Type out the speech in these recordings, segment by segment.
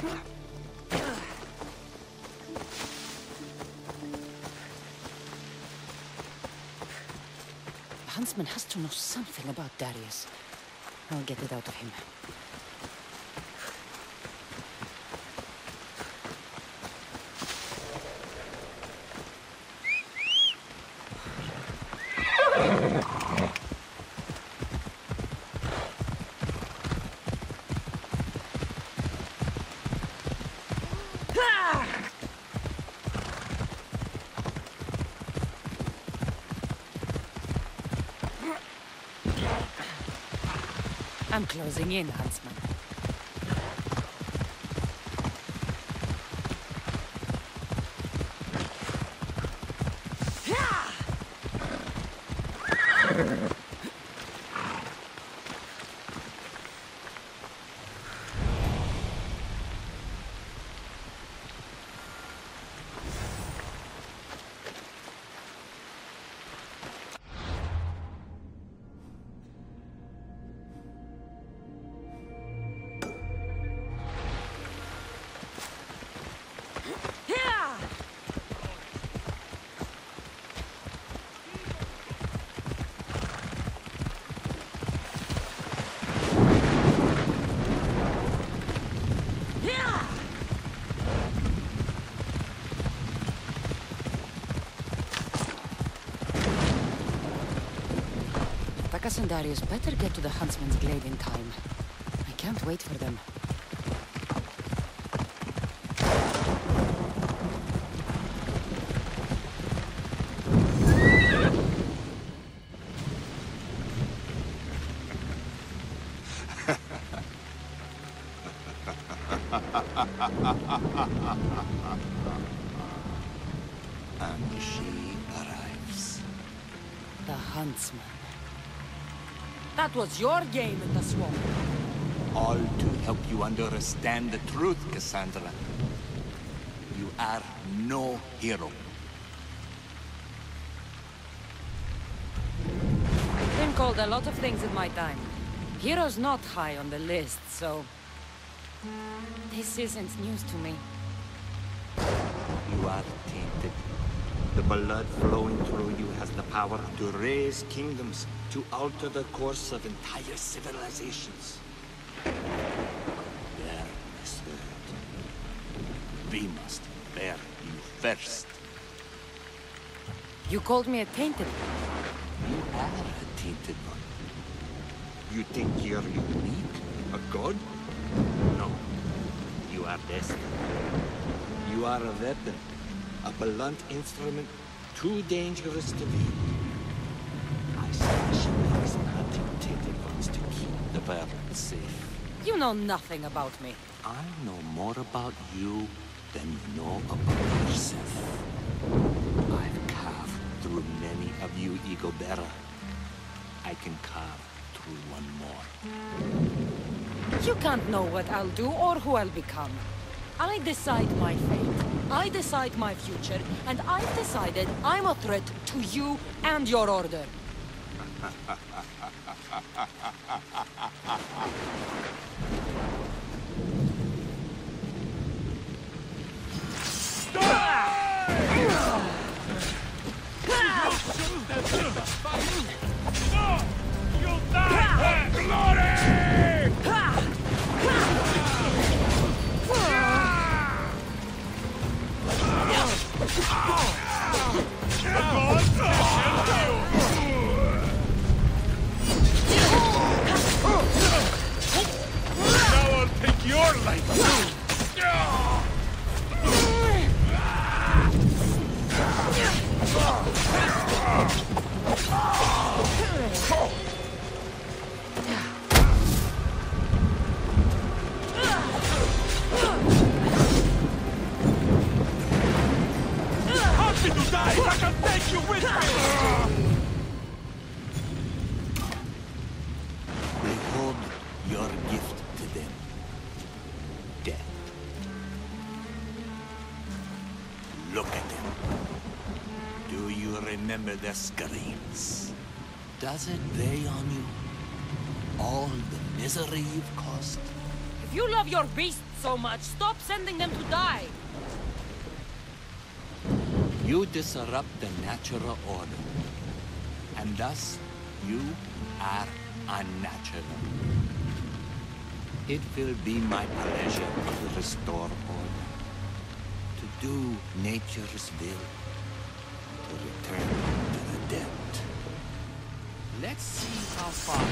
The huntsman has to know something about Darius. I'll get it out of him. I'm closing in, huntsman. Bacchus and Darius better get to the huntsman's glade in time. I can't wait for them. And she arrives. The huntsman. That was your game in the swamp. All to help you understand the truth, Cassandra. You are no hero. Been called a lot of things in my time. Hero's not high on the list, so... this isn't news to me. You are tainted. The blood flowing through you has the power to raise kingdoms, to alter the course of entire civilizations. Bear this hurt. We must bear you first. You called me a tainted one. You are a tainted one. You think you're unique? A god? No. You are destined. You are a weapon. A blunt instrument too dangerous to be. I specialize in hunting tainted ones to keep the world safe. You know nothing about me. I know more about you than you know about yourself. I've carved through many of you, Eagle Bearer. I can carve through one more. You can't know what I'll do or who I'll become. I decide my fate. I decide my future, and I've decided I'm a threat to you and your order. You'll die! Glory! Now I'll take your life too! I can take you with me! Behold your gift to them. Death. Look at them. Do you remember their screams? Does it weigh on you? All the misery you've caused? If you love your beasts so much, stop sending them to die. You disrupt the natural order. And thus, you are unnatural. It will be my pleasure to restore order. To do nature's will. To return to the dead. Let's see how far.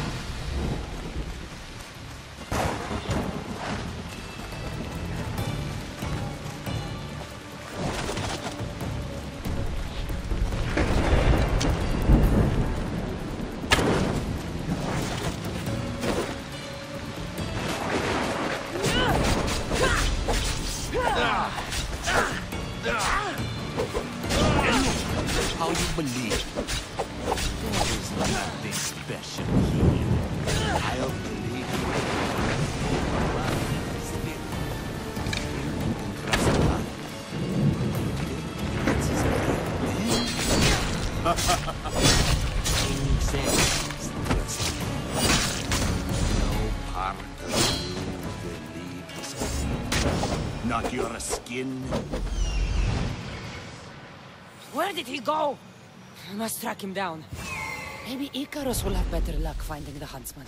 How you believe. There is nothing special here. I'll believe you. Still, you can trust God. It's his King says, no part of you will leave this body. Not your skin. Where did he go? I must track him down. Maybe Icarus will have better luck finding the huntsman.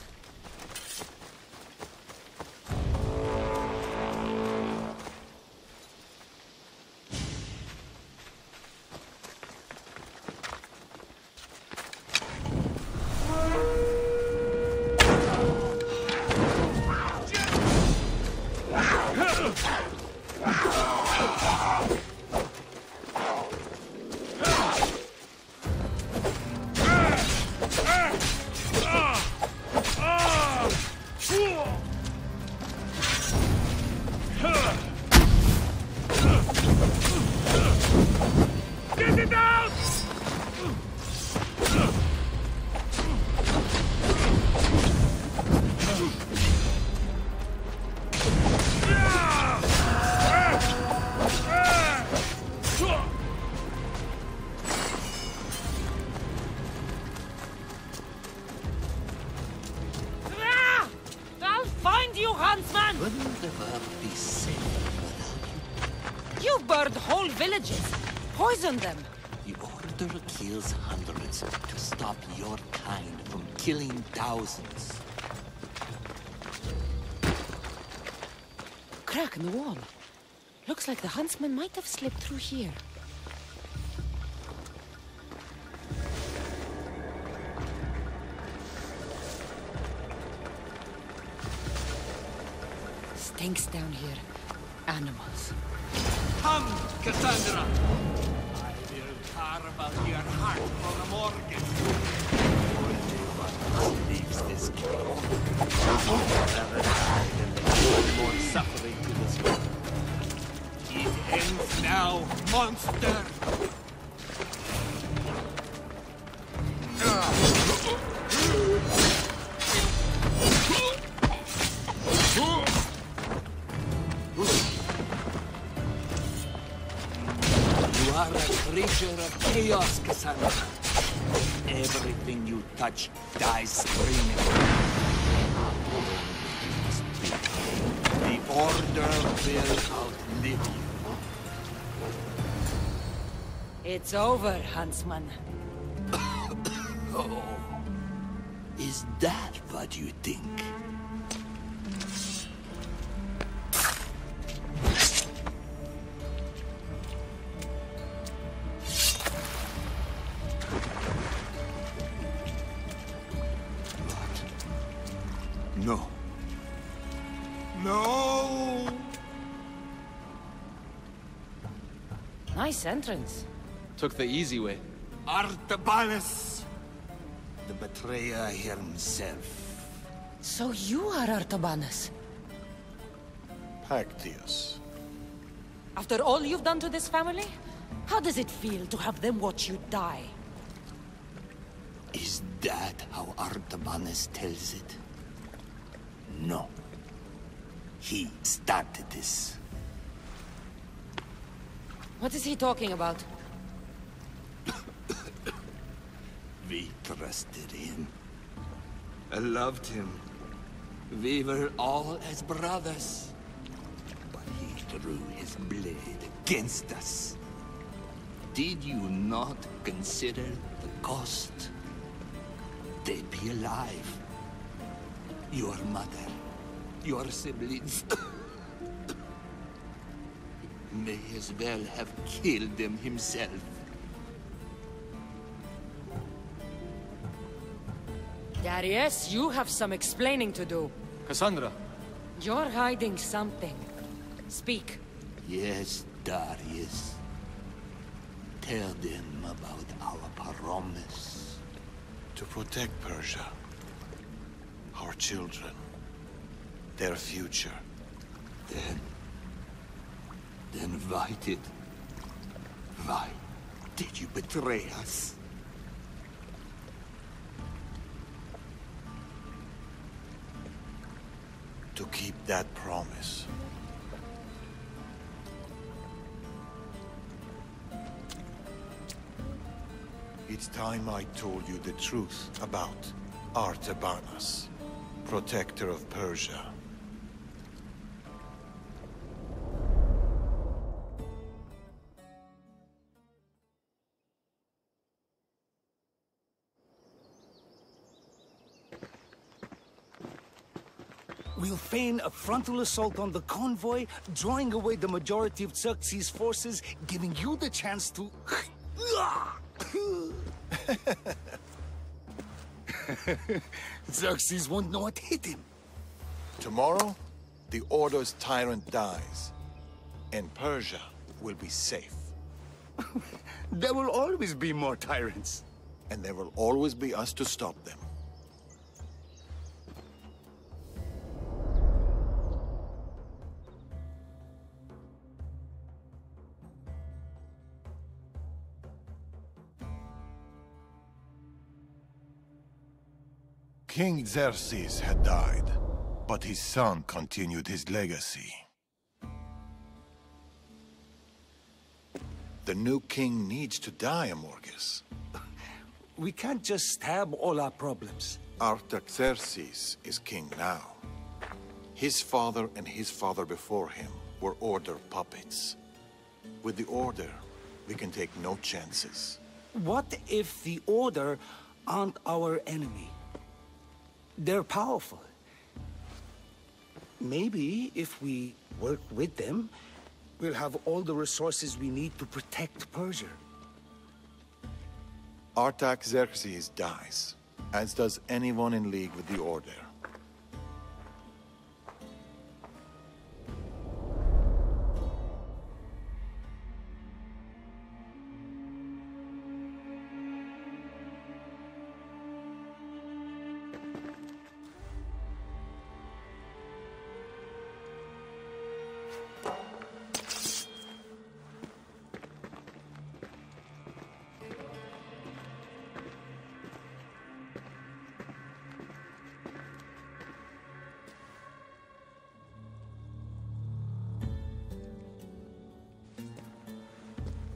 Wouldn't the world be safe without you? You've burned whole villages. Poisoned them. The Order kills hundreds to stop your kind from killing thousands. Crack in the wall. Looks like the huntsman might have slipped through here. Stinks down here. Animals. Come, Cassandra! I will carve out your heart for a mortgage. Only one leaves this cave. Never died and there's more suffering to this world. It ends now, monster! You are a creature of chaos, Cassandra. Everything you touch dies screaming. The Order will outlive you. It's over, huntsman. Oh, is that what you think? No. No! Nice entrance. Took the easy way. Artabanus! The betrayer himself. So you are Artabanus. Pactius. After all you've done to this family? How does it feel to have them watch you die? Is that how Artabanus tells it? No. He started this. What is he talking about? We trusted him. I loved him. We were all as brothers. But he drew his blade against us. Did you not consider the cost? They'd be alive. Your mother, your siblings. May as well have killed them himself. Darius, you have some explaining to do. Cassandra. You're hiding something. Speak. Yes, Darius. Tell them about our promise. To protect Persia. Our children. Their future. Then why did you betray us? To keep that promise. It's time I told you the truth about Artabanus, protector of Persia. We'll feign a frontal assault on the convoy, drawing away the majority of Xerxes' forces, giving you the chance to... Xerxes won't know what hit him. Tomorrow, the Order's tyrant dies, and Persia will be safe. There will always be more tyrants. And there will always be us to stop them. King Xerxes had died, but his son continued his legacy. The new king needs to die, Amorges. We can't just stab all our problems. Artaxerxes is king now. His father and his father before him were Order puppets. With the Order, we can take no chances. What if the Order aren't our enemy? They're powerful. Maybe if we work with them, we'll have all the resources we need to protect Persia. Artaxerxes dies, as does anyone in league with the Order.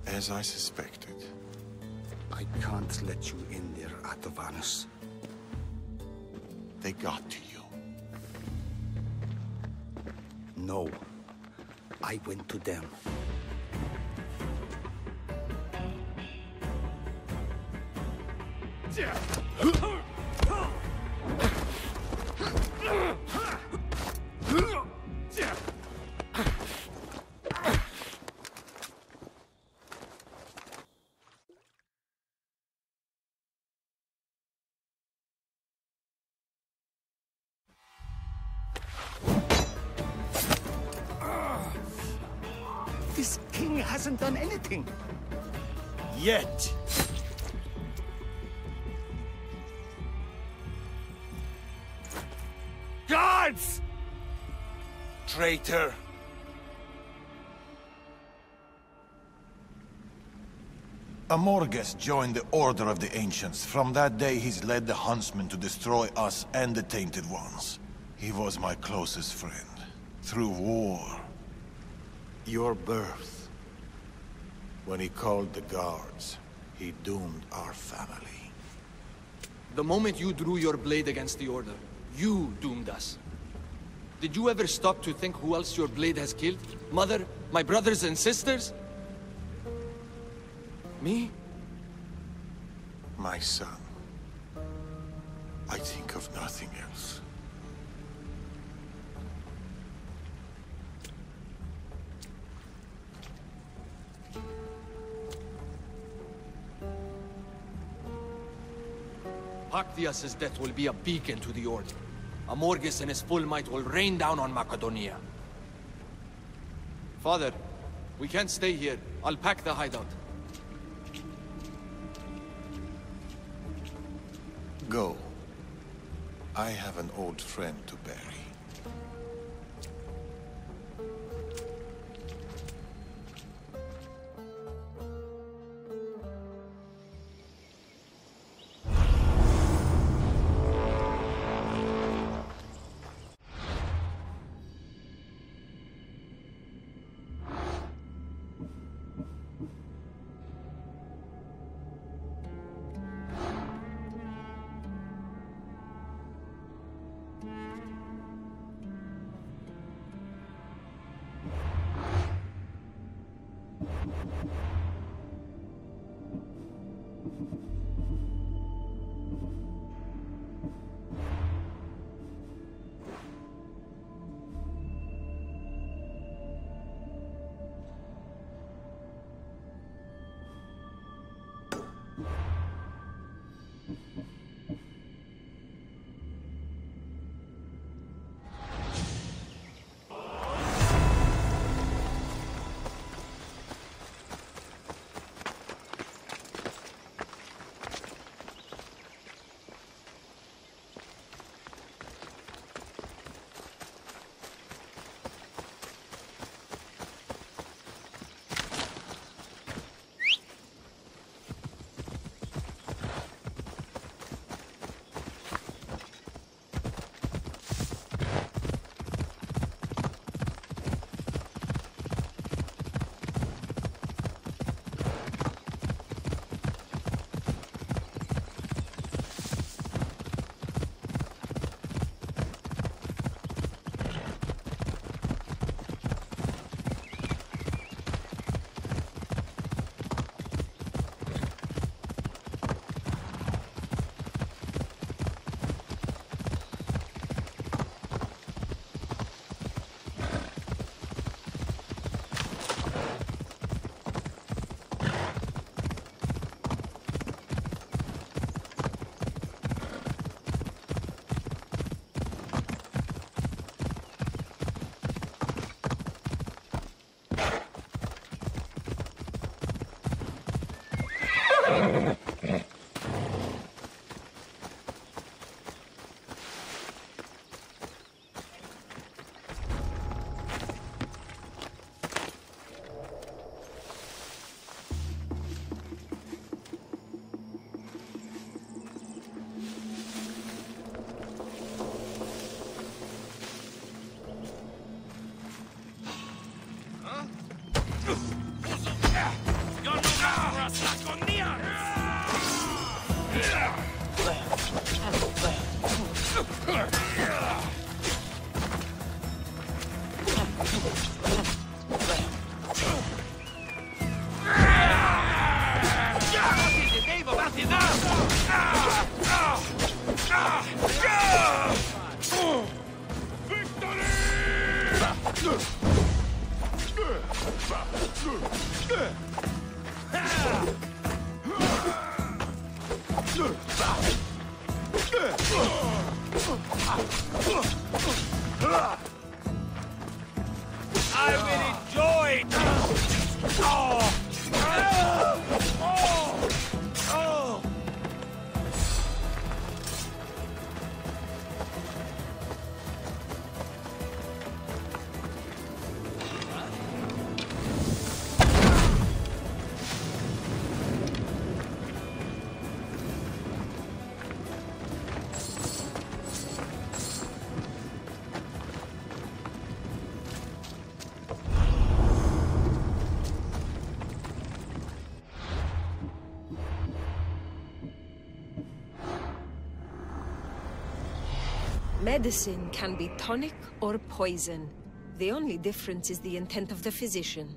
As I suspected. I can't let you in there, Artabanus. They got to you. No. I went to them. This king hasn't done anything. Yet. Guards! Traitor! Amorges joined the Order of the Ancients. From that day, he's led the Huntsmen to destroy us and the Tainted Ones. He was my closest friend. Through war. Your birth. When he called the guards, he doomed our family. The moment you drew your blade against the Order, you doomed us. Did you ever stop to think who else your blade has killed? Mother? My brothers and sisters? Me? My son. I think of nothing else. Pactias's death will be a beacon to the Order. Amorges in his full might will rain down on Macedonia. Father, we can't stay here. I'll pack the hideout. Go. I have an old friend to bury. I will enjoy it! Medicine can be tonic or poison. The only difference is the intent of the physician.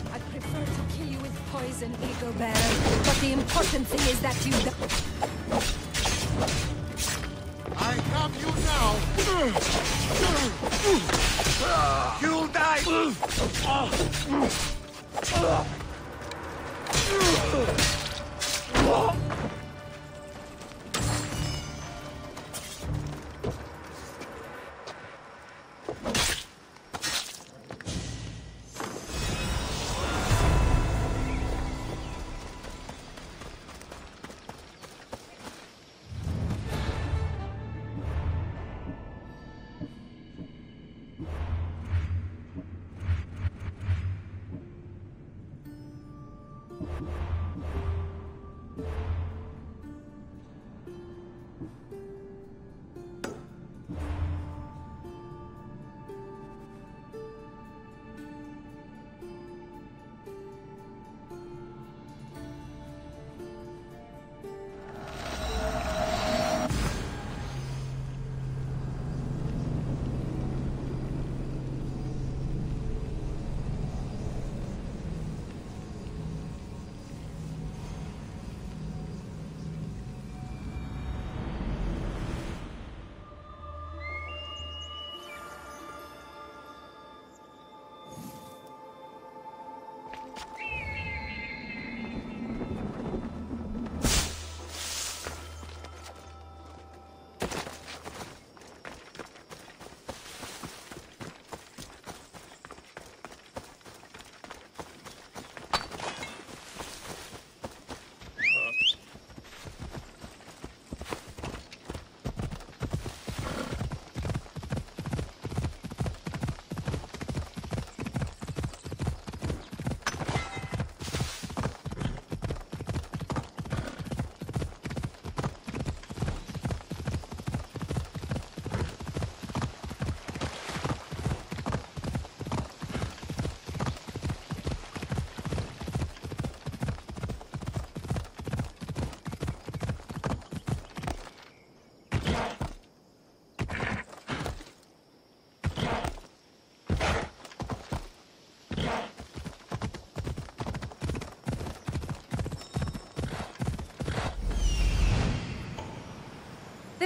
I prefer to kill you with poison, Ego Bearer, but the important thing is that you I have you now! You'll die!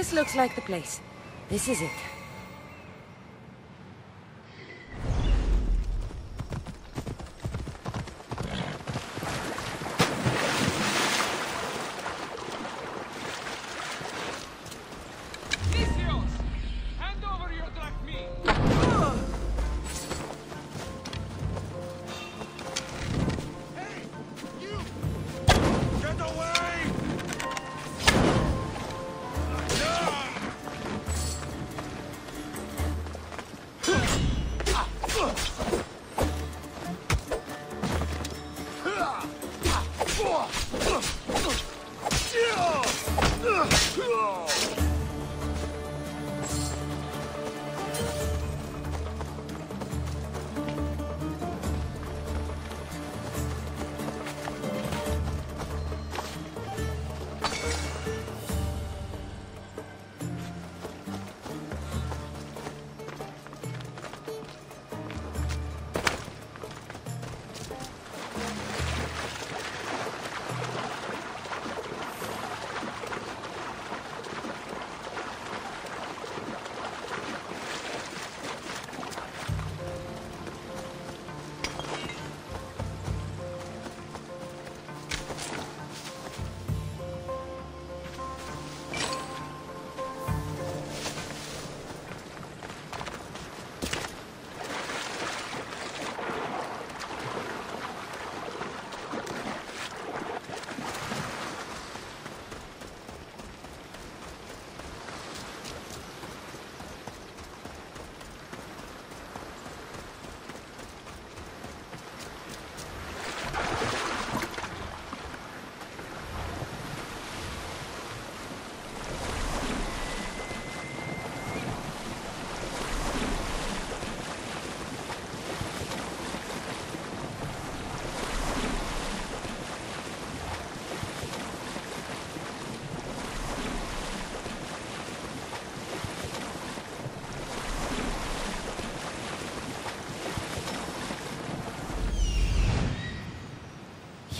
This looks like the place. This is it.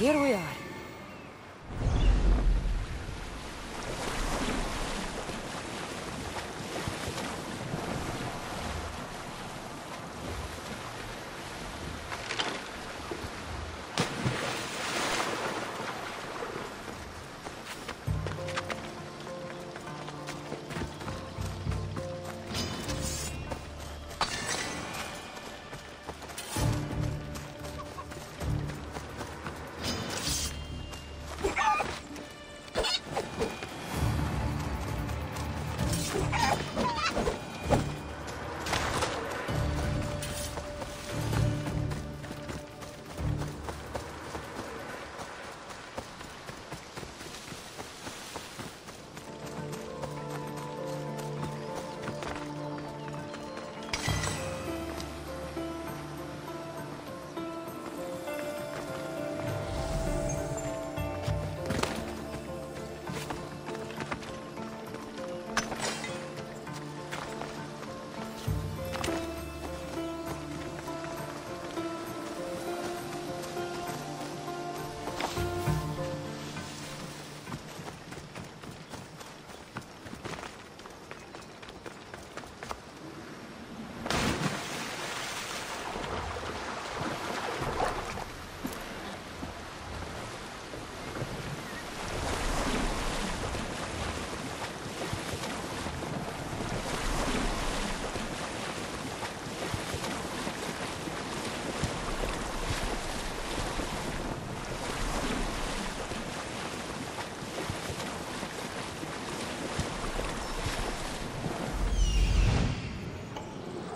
Here we are.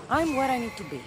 I'm where I need to be.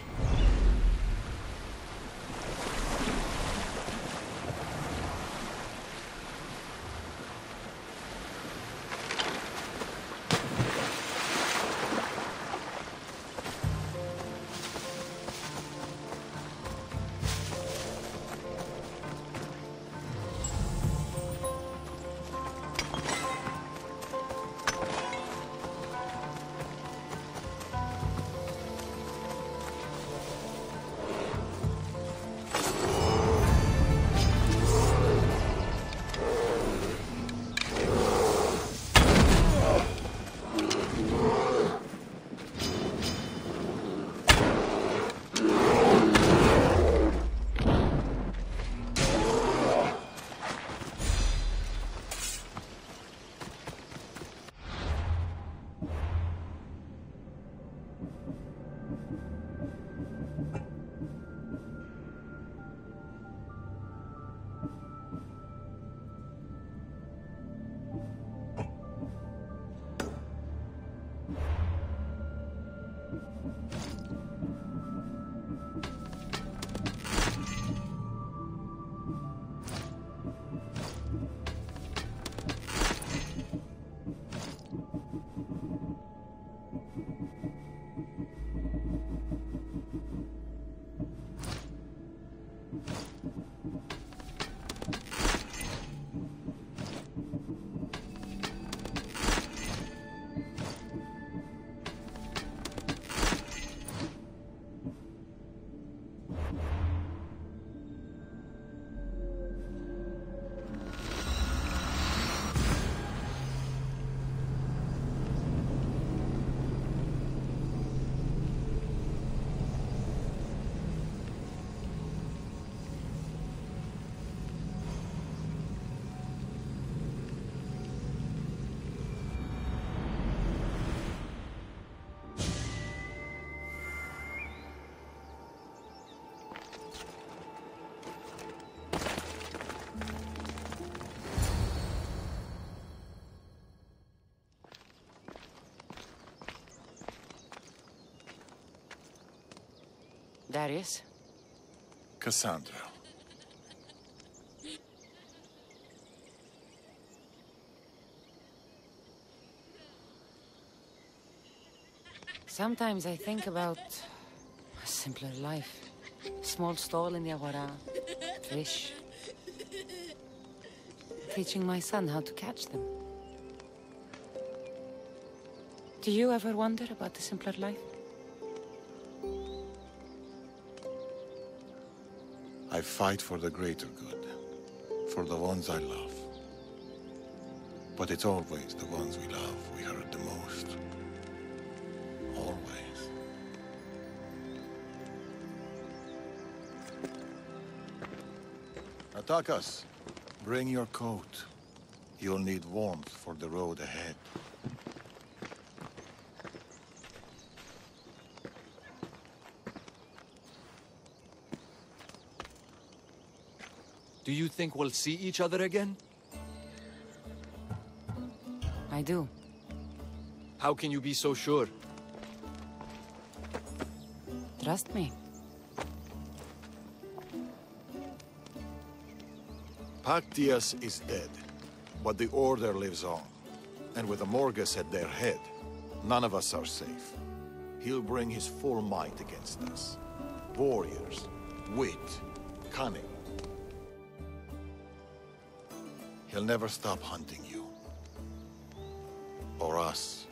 Darius? Cassandra. Sometimes I think about a simpler life. Small stall in the Agora, fish. Teaching my son how to catch them. Do you ever wonder about the simpler life? I fight for the greater good, for the ones I love. But it's always the ones we love we hurt the most. Always. Attack us. Bring your coat. You'll need warmth for the road ahead. Do you think we'll see each other again? I do. How can you be so sure? Trust me. Pactius is dead, but the Order lives on. And with the Morgus at their head, none of us are safe. He'll bring his full might against us. Warriors, wit, cunning. He'll never stop hunting you. Or us.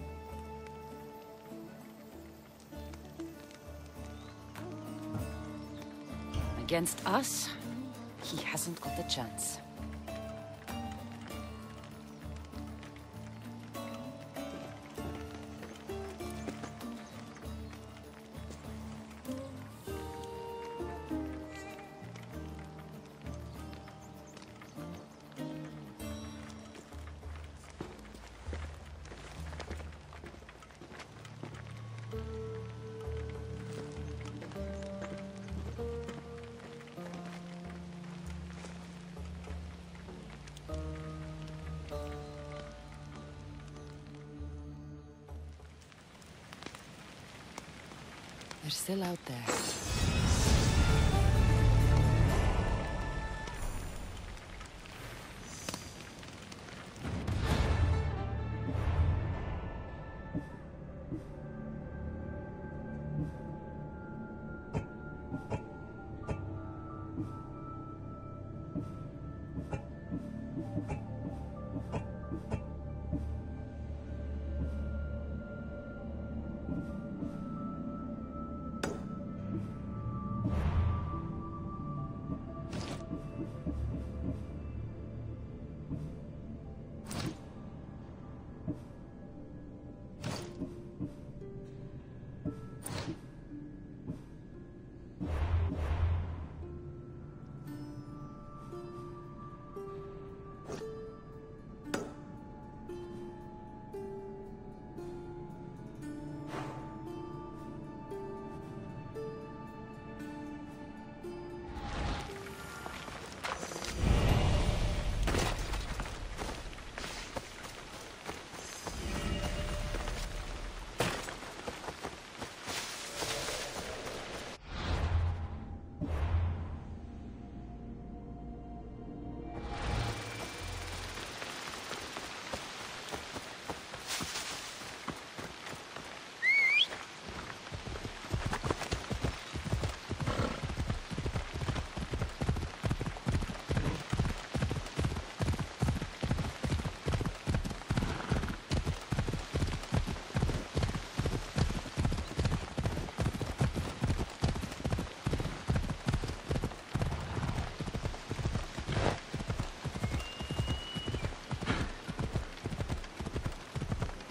Against us, he hasn't got a chance. They're still out there.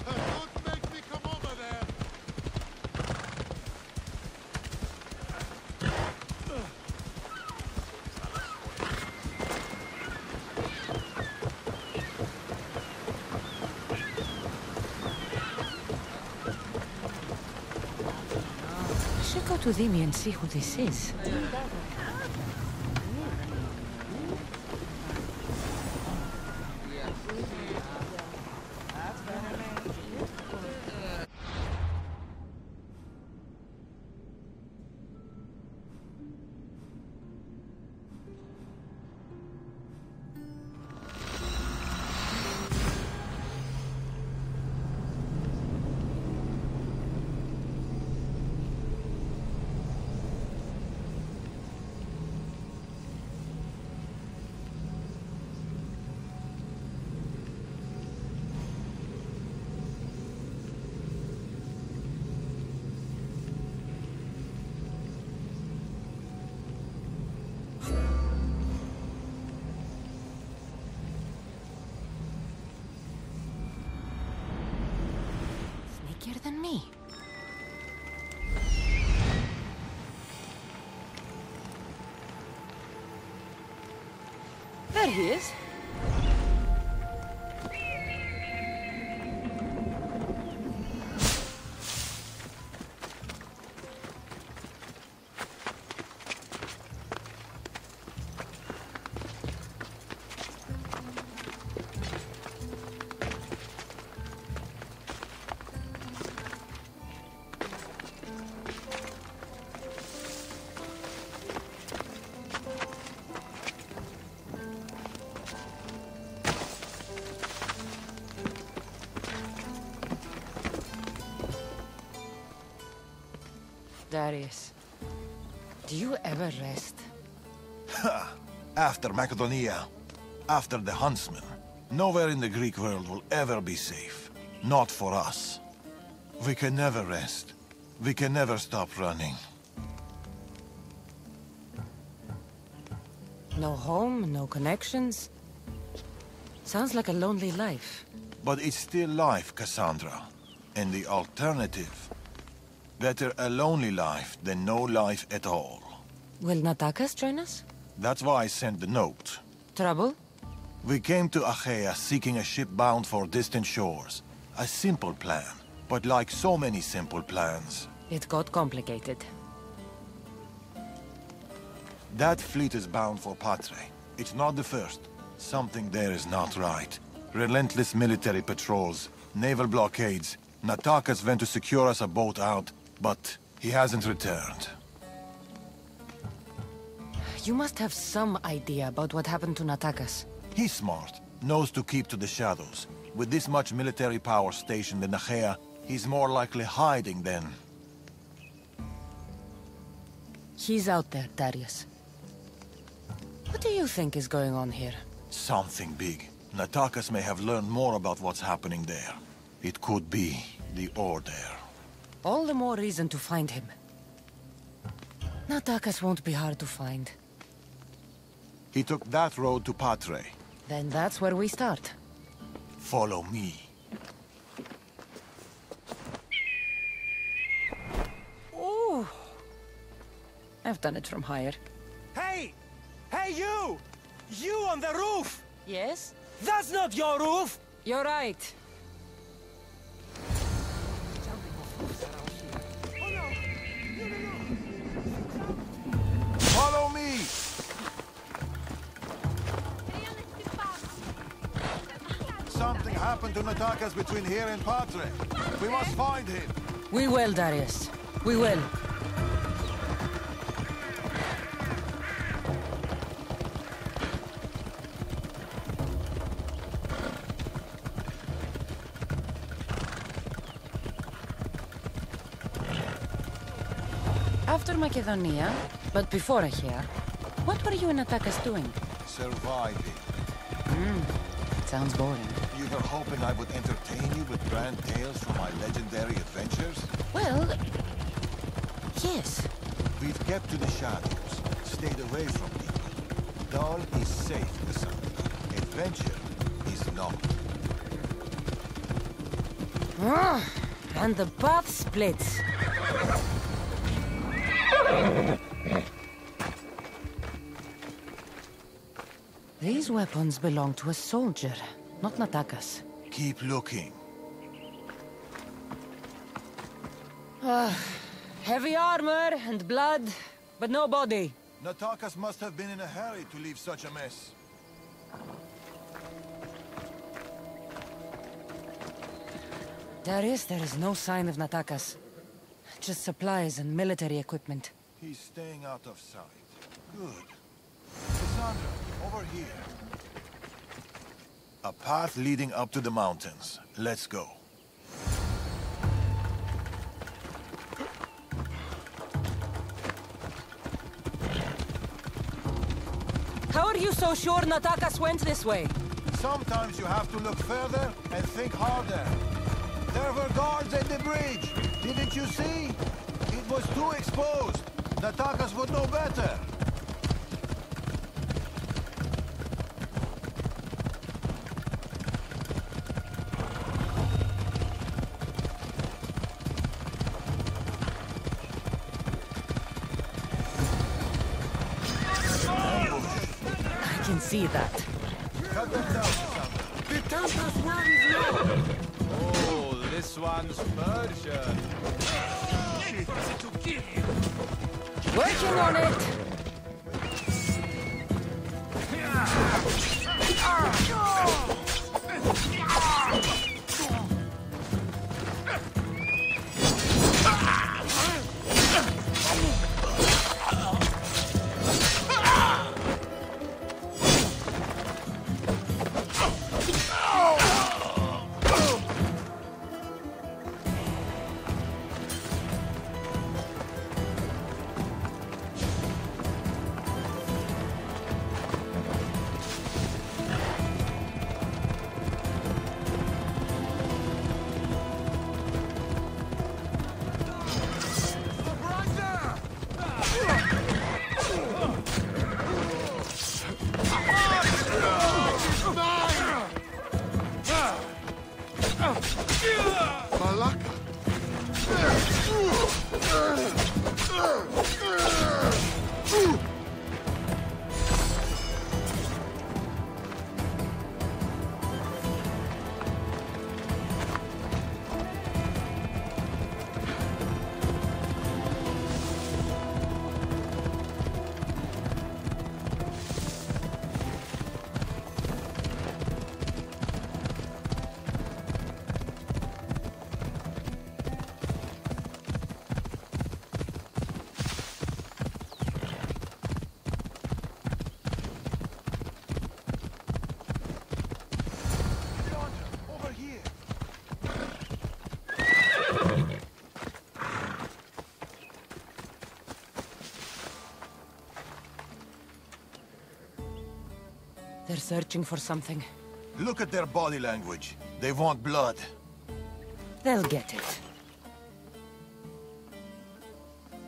Don't make me come over there! I should go to Demi and see who this is. sneakier than me. There he is. Darius, do you ever rest? After Macedonia, after the Huntsman, nowhere in the Greek world will ever be safe. Not for us. We can never rest. We can never stop running. No home, no connections. Sounds like a lonely life. But it's still life, Cassandra. And the alternative? Better a lonely life than no life at all. Will Natakas join us? That's why I sent the note. Trouble? We came to Achaea seeking a ship bound for distant shores. A simple plan, but like so many simple plans. It got complicated. That fleet is bound for Patre. It's not the first. Something there is not right. Relentless military patrols, naval blockades. Natakas went to secure us a boat out, but he hasn't returned. You must have some idea about what happened to Natakas. He's smart, knows to keep to the shadows. With this much military power stationed in Achaea, he's more likely hiding than... He's out there, Darius. What do you think is going on here? Something big. Natakas may have learned more about what's happening there. It could be the Order. All the more reason to find him. Natakas won't be hard to find. He took that road to Patre. Then that's where we start. Follow me. Ooh. I've done it from higher. Hey! Hey, you! You on the roof! Yes? That's not your roof! You're right. Follow me! Something happened to Natakas between here and Patre. We must find him. We will, Darius. We will. After Macedonia, but before Achaea, what were you and Natakas doing? Surviving. Sounds boring. You were hoping I would entertain you with grand tales from my legendary adventures? Well, yes. We've kept to the shadows, stayed away from people. Dahl is safe, Cassandra. Adventure is not. And the path splits. These weapons belong to a soldier, not Natakas. Keep looking. Heavy armor and blood, but no body. Natakas must have been in a hurry to leave such a mess. Darius, there is no sign of Natakas. Just supplies and military equipment. He's staying out of sight. Good. Cassandra, over here. A path leading up to the mountains. Let's go. How are you so sure Natakas went this way? Sometimes you have to look further and think harder. There were guards at the bridge. Didn't you see? It was too exposed. Natakas would know better. can see that. Cut them down, Cassandra. The Tempest well is low! Oh, this one's Persian. Working on it! Malaka! Over here. They're searching for something. Look at their body language. They want blood. They'll get it.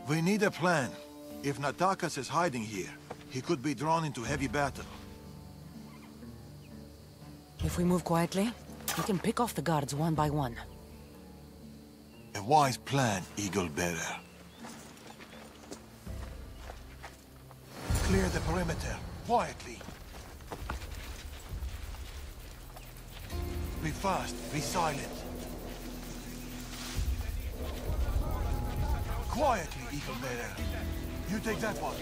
We need a plan. If Natakas is hiding here, he could be drawn into heavy battle. If we move quietly, we can pick off the guards one by one. A wise plan, Eagle Bearer. Clear the perimeter, quietly. Be fast, be silent. Quietly, Eagle Bearer. You take that one.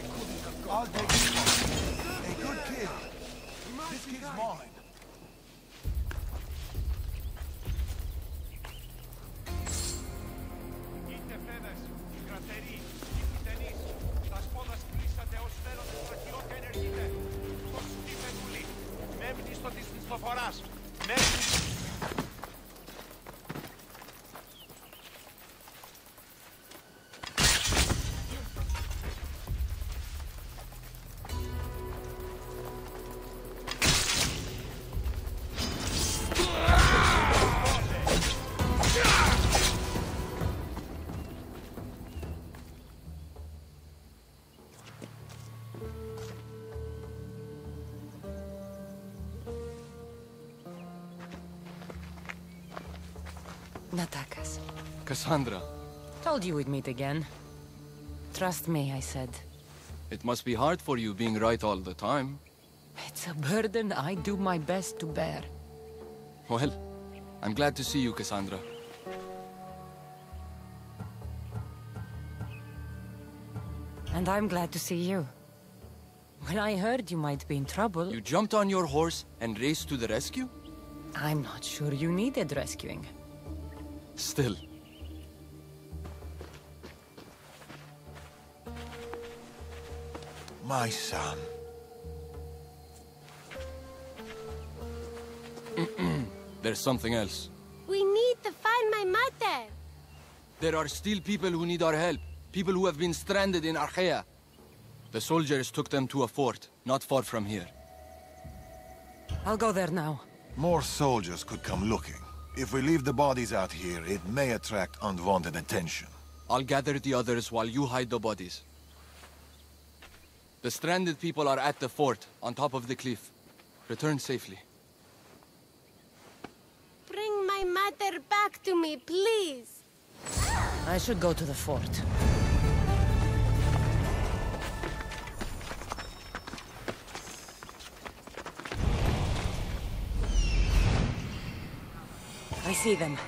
I'll take this one. A good kill. This kid's mine. Natakas. Cassandra, Told you we'd meet again. Trust me, I said. it must be hard for you being right all the time. It's a burden I do my best to bear. Well, I'm glad to see you, Cassandra. And I'm glad to see you. When I heard you might be in trouble, You jumped on your horse and raced to the rescue? I'm not sure you needed rescuing. Still. My son. There's something else. We need to find my mother. There are still people who need our help. People who have been stranded in Archaea. The soldiers took them to a fort, not far from here. I'll go there now. More soldiers could come looking. If we leave the bodies out here, it may attract unwanted attention. I'll gather the others while you hide the bodies. The stranded people are at the fort, on top of the cliff. Return safely. Bring my mother back to me, please. I should go to the fort. see them.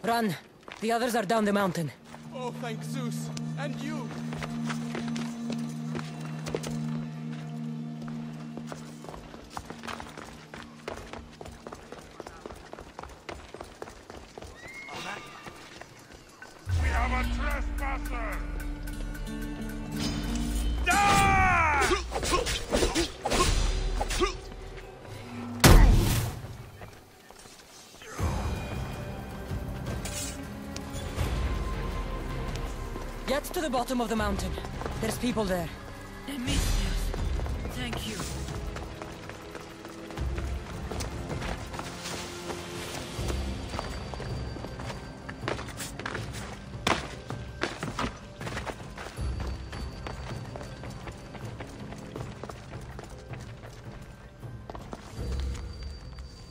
Run! The others are down the mountain. Oh, thank Zeus. And you. We have a trespasser! Get to the bottom of the mountain. There's people there. Amicius, thank you.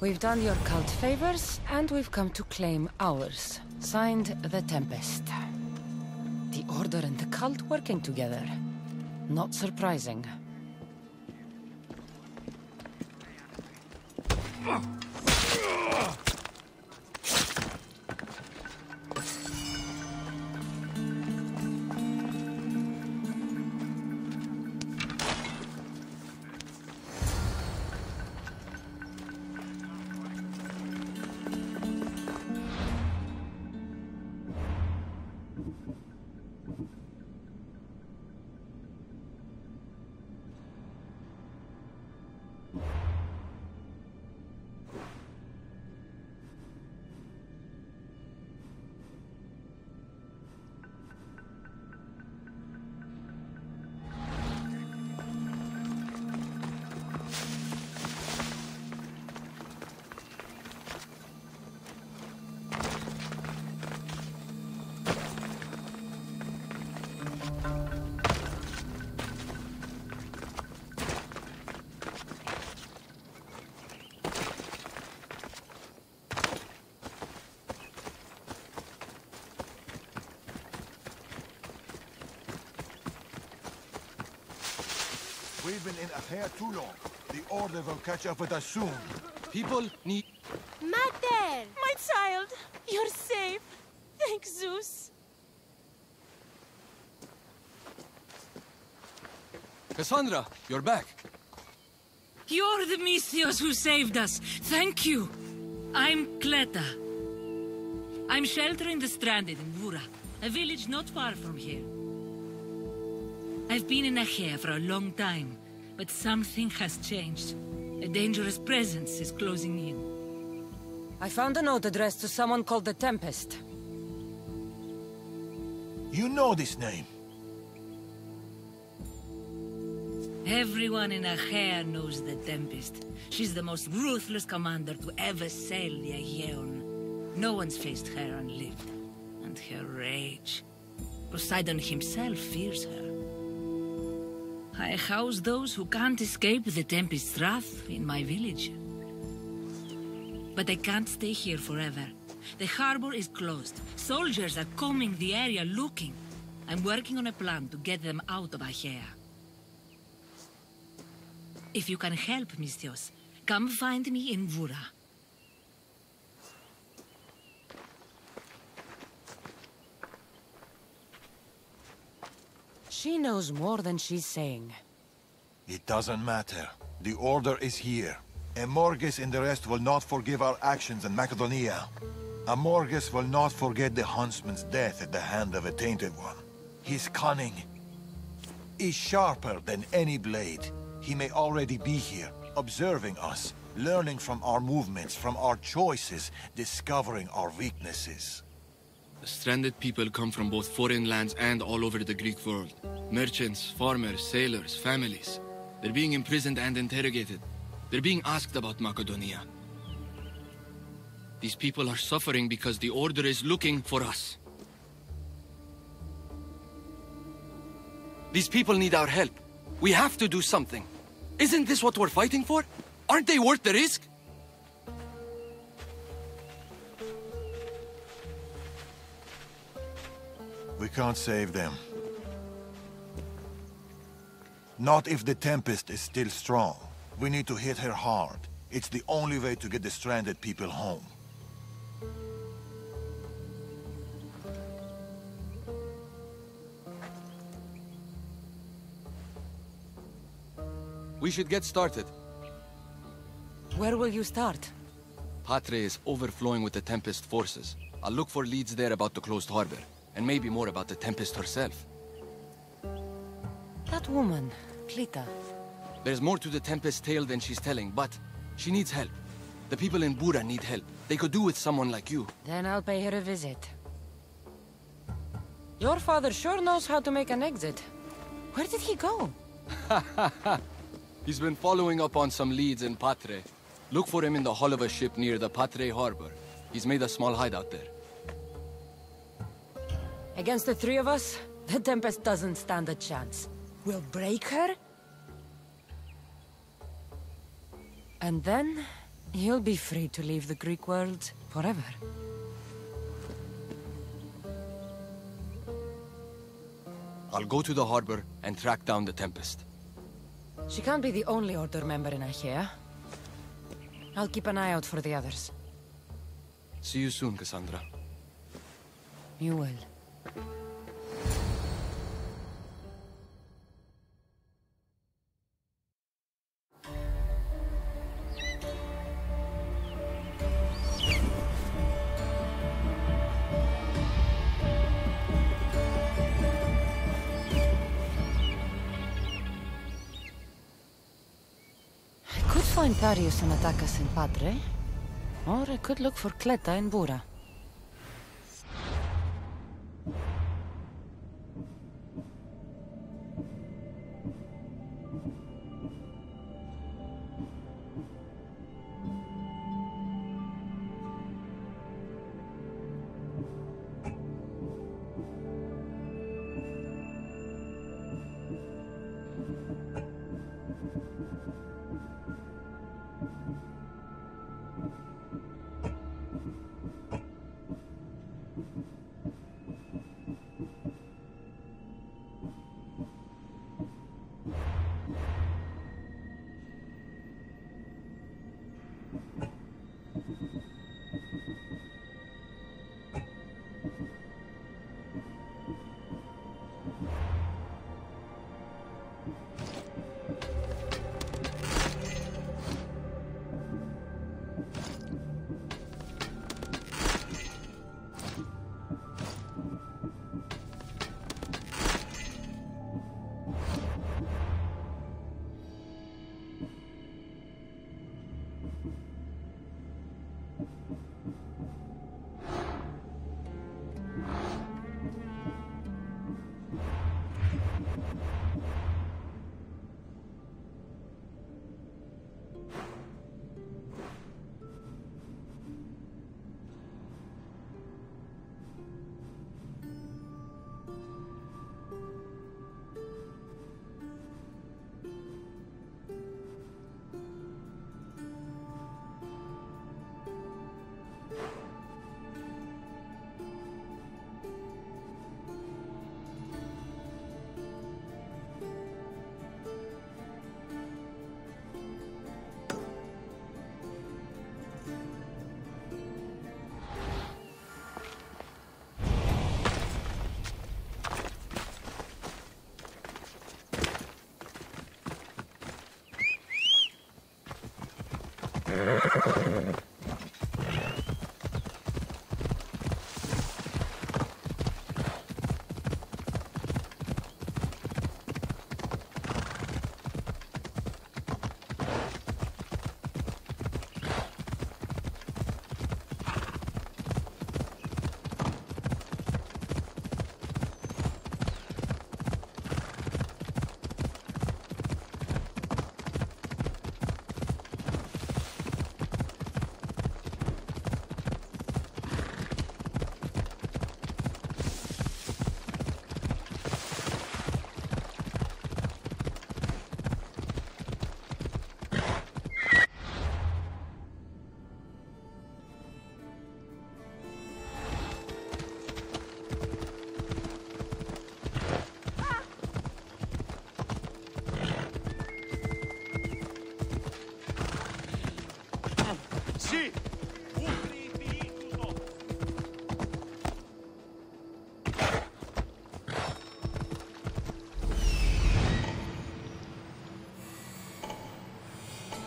We've done your cult favors, and we've come to claim ours. Signed, The Tempest. The Order and the cult working together. Not surprising. been in Achaea too long. The Order will catch up with us soon. People need... Mater! My child! You're safe! Thank Zeus! Cassandra, you're back. You're the Misthios who saved us. Thank you. I'm Cleta. I'm sheltering the stranded in Vura, a village not far from here. I've been in Achaea for a long time, but something has changed. A dangerous presence is closing in. I found a note addressed to someone called the Tempest. You know this name. Everyone in Achaea knows the Tempest. She's the most ruthless commander to ever sail the Aegean. No one's faced her unlived. And her rage. Poseidon himself fears her. I house those who can't escape the Tempest's wrath in my village. But I can't stay here forever. The harbor is closed. Soldiers are combing the area looking. I'm working on a plan to get them out of Achaea. If you can help, Misthios, come find me in Vura. She knows more than she's saying. It doesn't matter. The Order is here. Amorges and the rest will not forgive our actions in Macedonia. Amorges will not forget the huntsman's death at the hand of a Tainted One. His cunning is sharper than any blade. He may already be here, observing us, learning from our movements, from our choices, discovering our weaknesses. The stranded people come from both foreign lands and all over the Greek world. Merchants, farmers, sailors, families. They're being imprisoned and interrogated. They're being asked about Macedonia. These people are suffering because the Order is looking for us. These people need our help. We have to do something. Isn't this what we're fighting for? Aren't they worth the risk? We can't save them. Not if the Tempest is still strong. We need to hit her hard. It's the only way to get the stranded people home. We should get started. Where will you start? Patre is overflowing with the Tempest forces. I'll look for leads there about the closed harbor, and maybe more about the Tempest herself. That woman, Cleta. There's more to the Tempest tale than she's telling, but she needs help. The people in Bura need help. They could do with someone like you. Then I'll pay her a visit. Your father sure knows how to make an exit. Where did he go? He's been following up on some leads in Patre. Look for him in the hull of a ship near the Patre harbor. He's made a small hideout there. Against the three of us, the Tempest doesn't stand a chance. We'll break her, and then you'll be free to leave the Greek world forever. I'll go to the harbor and track down the Tempest. She can't be the only Order member in Achaea. I'll keep an eye out for the others. See you soon, Cassandra. You will. Find Darius and attack us in Patre, or I could look for Cleta in Bura. Sì!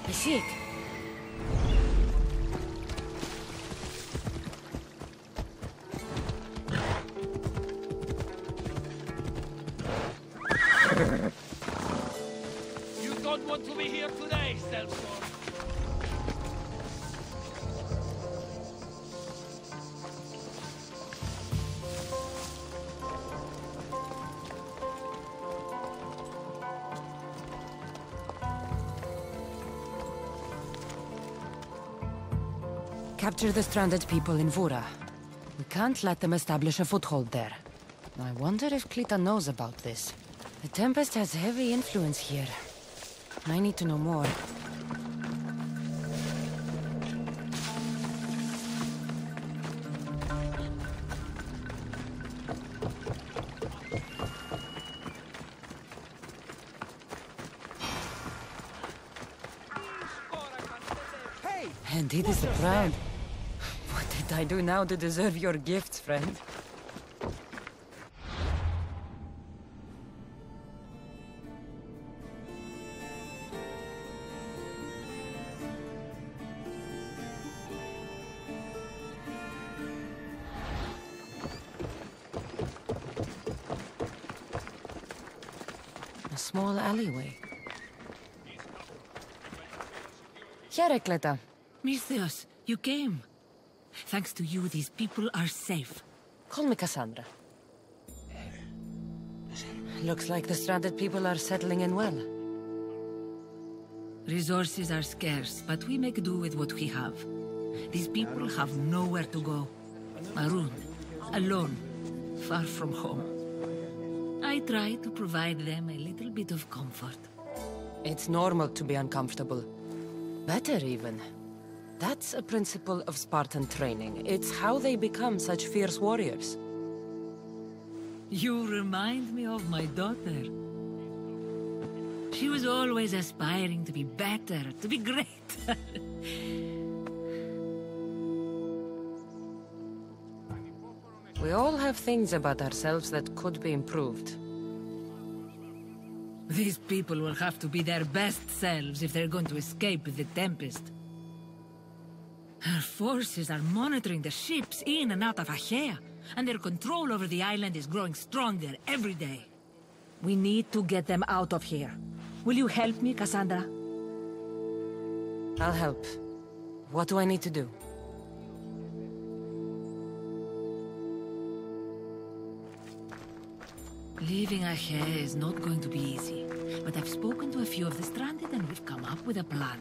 I see it. You don't want to be here today, Sellstorm. Capture the stranded people in Vura. We can't let them establish a foothold there. I wonder if Clita knows about this. The Tempest has heavy influence here. I need to know more. And it is proud. What did I do now to deserve your gifts, friend? A small alleyway. Here, Cleta. Misthios, you came. Thanks to you, these people are safe. Call me Cassandra. Looks like the stranded people are settling in well. Resources are scarce, but we make do with what we have. These people have nowhere to go. Marooned, alone, far from home. I try to provide them a little bit of comfort. It's normal to be uncomfortable. Better even. That's a principle of Spartan training. It's how they become such fierce warriors. You remind me of my daughter. She was always aspiring to be better, to be great. We all have things about ourselves that could be improved. These people will have to be their best selves if they're going to escape the Tempest. Our forces are monitoring the ships in and out of Achaea, and their control over the island is growing stronger every day. We need to get them out of here. Will you help me, Cassandra? I'll help. What do I need to do? Leaving Achaea is not going to be easy, but I've spoken to a few of the stranded and we've come up with a plan.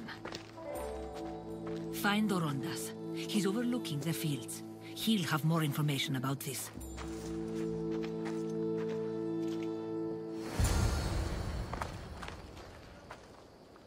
Find Dorondas. He's overlooking the fields. He'll have more information about this.